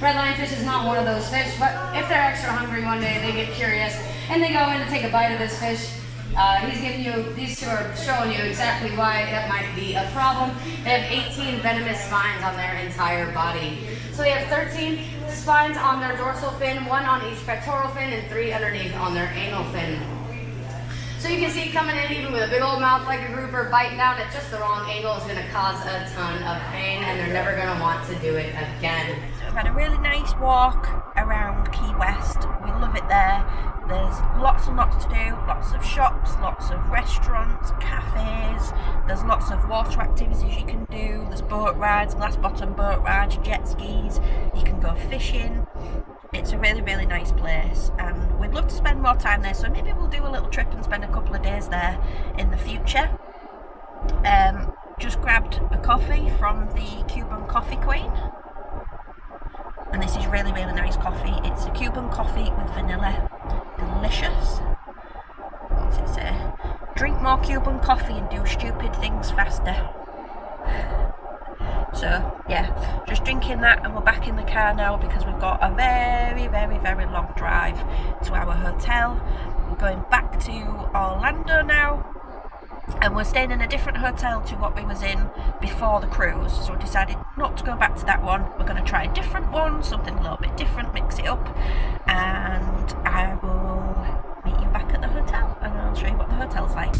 Red lionfish is not one of those fish, but if they're extra hungry one day, they get curious and they go in to take a bite of this fish. These two are showing you exactly why that might be a problem. They have 18 venomous spines on their entire body. So they have 13 spines on their dorsal fin, 1 on each pectoral fin, and 3 underneath on their anal fin. So you can see coming in even with a big old mouth like a grouper, biting down at just the wrong angle is going to cause a ton of pain, and they're never going to want to do it again. So we've had a really nice walk around Key West. We love it there. There's lots and lots to do, lots of shops, lots of restaurants, cafes, there's lots of water activities you can do, there's boat rides, glass bottom boat rides, jet skis, you can go fishing. It's a really, really nice place and we'd love to spend more time there, so maybe we'll do a little trip and spend a couple of days there in the future. Just grabbed a coffee from the Cuban Coffee Queen. And this is really, really nice coffee. It's a Cuban coffee with vanilla. Delicious. What's it say? Drink more Cuban coffee and do stupid things faster. So, yeah, just drinking that and we're back in the car now because we've got a very, very, very long drive to our hotel. We're going back to Orlando now. And we're staying in a different hotel to what we was in before the cruise, so we decided not to go back to that one. We're going to try a different one, something a little bit different, mix it up, and I will meet you back at the hotel and I'll show you what the hotel's like.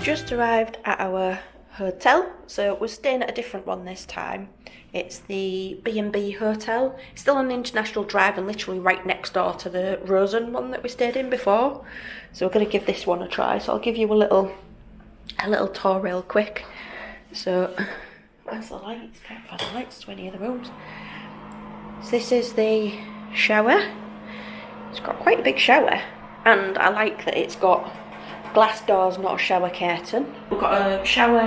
Just arrived at our hotel, so we're staying at a different one this time. It's the B&B hotel. It's still on the International Drive and literally right next door to the Rosen one that we stayed in before. So we're going to give this one a try. So I'll give you a little tour real quick. So where's the lights? Can't find the lights to any of the rooms. So this is the shower. It's got quite a big shower, and I like that it's got glass doors, not a shower curtain. We've got a shower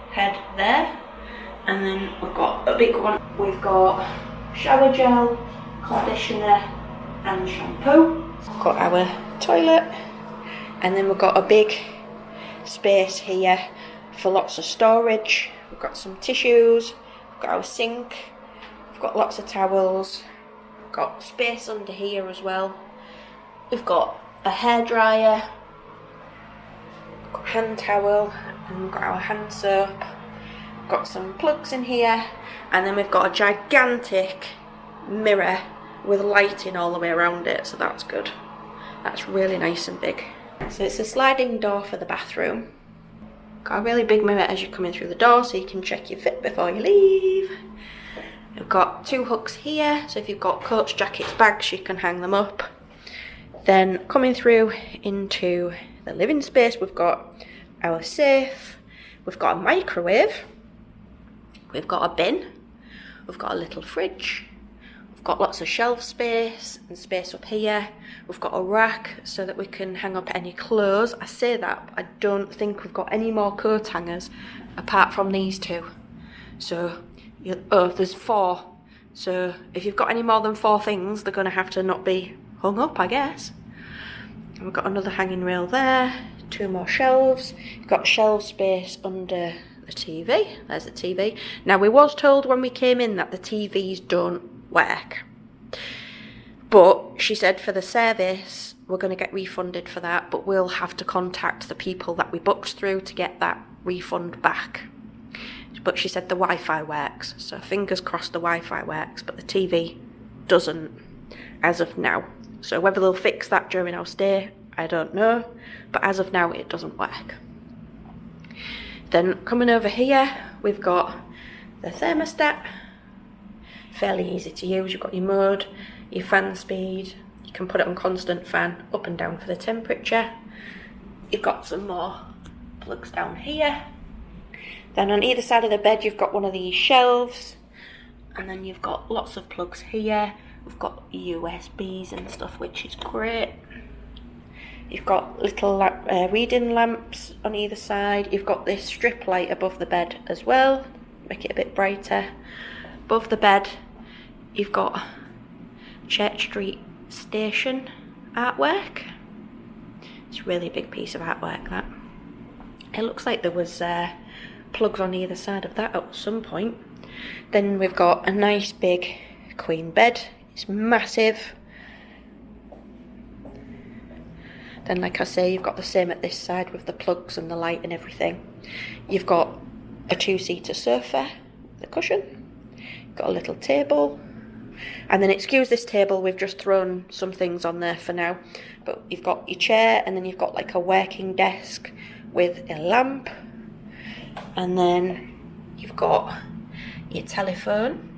head there, and then we've got a big one. We've got shower gel, conditioner and shampoo. We've got our toilet, and then we've got a big space here for lots of storage. We've got some tissues, we've got our sink, we've got lots of towels, we've got space under here as well. We've got a hairdryer, hand towel, and we've got our hand soap. We've got some plugs in here, and then we've got a gigantic mirror with lighting all the way around it, so that's good. That's really nice and big. So it's a sliding door for the bathroom. Got a really big mirror as you're coming through the door, so you can check your fit before you leave. We've got 2 hooks here, so if you've got coats, jackets, bags, you can hang them up. Then coming through into the living space, we've got our safe, we've got a microwave, we've got a bin, we've got a little fridge, we've got lots of shelf space and space up here, we've got a rack so that we can hang up any clothes. I say that, but I don't think we've got any more coat hangers apart from these 2. So, there's 4. So if you've got any more than 4 things, they're going to have to not be hung up, I guess. And we've got another hanging rail there, 2 more shelves. You've got shelf space under the TV. There's the TV. Now, we was told when we came in that the TVs don't work. But she said for the service, we're going to get refunded for that, but we'll have to contact the people that we booked through to get that refund back. But she said the Wi-Fi works, so fingers crossed the Wi-Fi works, but the TV doesn't as of now. So whether they'll fix that during our stay, I don't know, but as of now it doesn't work. Then coming over here, we've got the thermostat, fairly easy to use. You've got your mode, your fan speed, you can put it on constant fan, up and down for the temperature. You've got some more plugs down here. Then on either side of the bed you've got one of these shelves, and then you've got lots of plugs here. We've got USBs and stuff, which is great. You've got little reading lamps on either side. You've got this strip light above the bed as well, make it a bit brighter. Above the bed you've got Church Street Station artwork. It's a really big piece of artwork, that. It looks like there was plugs on either side of that at some point. Then we've got a nice big queen bed. It's massive. Then, like I say, you've got the same at this side with the plugs and the light and everything. You've got a two-seater sofa, the cushion. You've got a little table. And then, excuse this table, we've just thrown some things on there for now. But you've got your chair, and then you've got like a working desk with a lamp. And then you've got your telephone.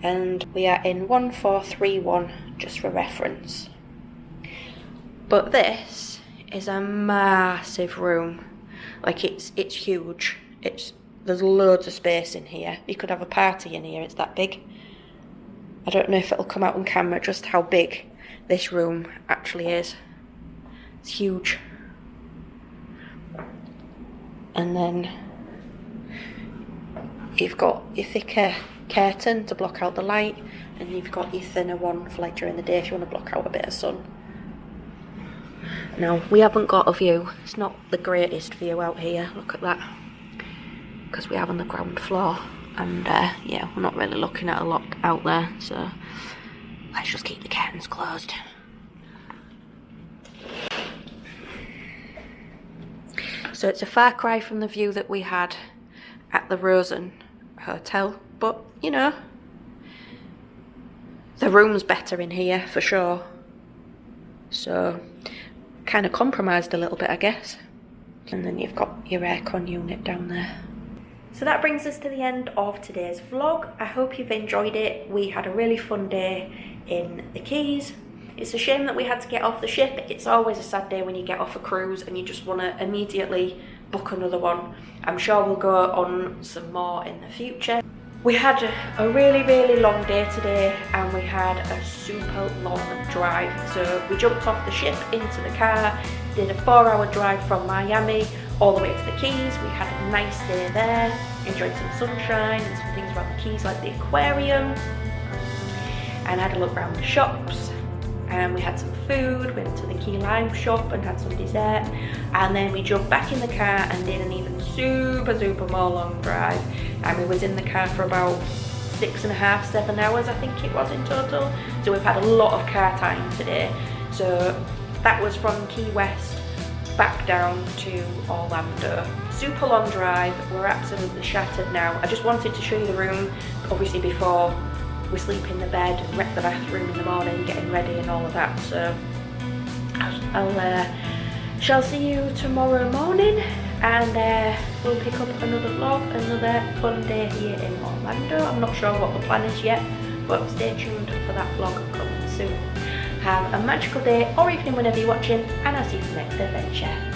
And we are in 1431, just for reference. But this is a massive room. Like, it's huge. There's loads of space in here. You could have a party in here, it's that big. I don't know if it'll come out on camera just how big this room actually is. It's huge. And then you've got your thicker curtain to block out the light, and you've got your thinner one for like during the day if you want to block out a bit of sun. Now, we haven't got a view. It's not the greatest view out here. Look at that. Because we have on the ground floor. And, yeah, we're not really looking at a lot out there. So, let's just keep the curtains closed. So, it's a far cry from the view that we had at the Rosen Hotel. But, you know, the room's better in here, for sure. So, kind of compromised a little bit, I guess. And then you've got your aircon unit down there. So that brings us to the end of today's vlog. I hope you've enjoyed it. We had a really fun day in the Keys. It's a shame that we had to get off the ship. It's always a sad day when you get off a cruise and you just want to immediately book another one. I'm sure we'll go on some more in the future. We had a really, really long day today, and we had a super long drive. So we jumped off the ship into the car, did a 4-hour drive from Miami all the way to the Keys. We had a nice day there, enjoyed some sunshine and some things around the Keys like the Aquarium, and had a look around the shops. And we had some food, went to the Key Lime shop and had some dessert, and then we jumped back in the car and did an even super more long drive, and we was in the car for about 6.5, 7 hours I think it was in total. So we've had a lot of car time today. So that was from Key West back down to Orlando. Super long drive, we're absolutely shattered now. I just wanted to show you the room, obviously before we sleep in the bed and wreck the bathroom in the morning, getting ready and all of that. So shall see you tomorrow morning, and we'll pick up another vlog, another fun day here in Orlando. I'm not sure what the plan is yet, but stay tuned for that vlog coming soon. Have a magical day or evening whenever you're watching, and I'll see you for the next adventure.